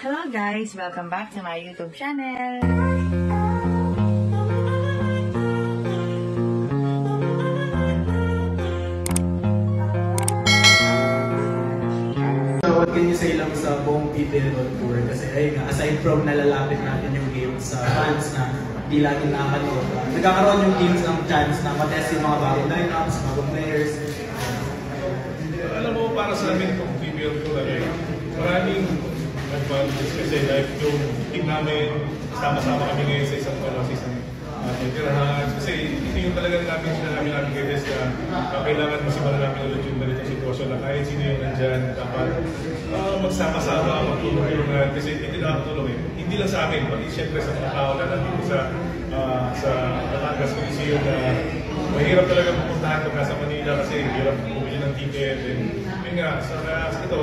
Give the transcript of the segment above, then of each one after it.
Hello guys! Welcome back to my YouTube channel! So what can you say lang sa buong PBL World Tour? Kasi ayun nga, aside from nalalapit natin yung games sa fans na di lagi nakakanood, nagkakaroon yung teams ng chance na matest yung mga bagong lineups, bagong players. Alam mo, para sa amin itong PBL Tour, maraming advantages kasi like yung team namin, sama-sama kami ngayon sa isang tirahan. Kasi ito yung talagang sinabi namin kay Des na kailangan masimulan namin ulit yung ganitong sitwasyon na kahit sino yung nandyan, dapat magsama-sama, magtulong-tulungan. Kasi hindi nakakatulong eh. Hindi lang sa amin, pati siyempre sa mga tao na nandito sa Batangas Coliseum na mahirap talaga pupuntahan pagka sa Manila kasi hirap bumili ng ticket. Yun nga, sa ito,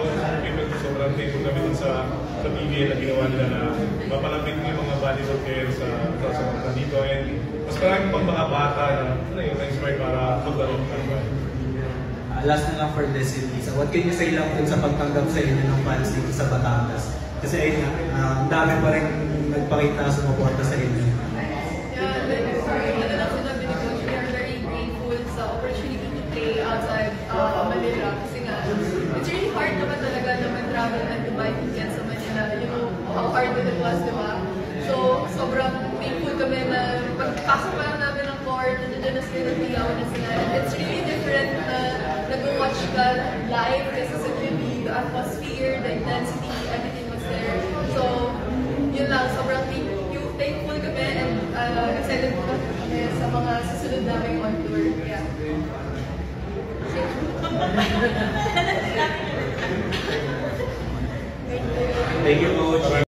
sobrang thankful kami dun sa PBL na ginawa nila na mapalapit yung mga volleyball players sa mga dito. And mas maraming pang mga bata na na-inspire para maglaro ng volleyball. Last na lang for this, Lisa, what can you say lang dun sa pagtanggap sa inyo ng fans dito sa Batangas? Kasi ayun nga, ang dami pa rin nagpakita sa sumuporta sa inyo. Outside Manila kasi nga it's really hard naman talaga na mag-travel and to buy tickets sa Manila. You know how hard it was, di ba? So, sobrang thankful kami na pagpasok pa lang namin ng court, nandiyan na sila, nagbigaw na sila. It's really different na nag-watch ka live kasi sa TV, the atmosphere, the intensity, everything was there. So, yun lang, sobrang thankful kami and excited po kami sa mga susunod namin on tour. Yeah. Thank you, Coach.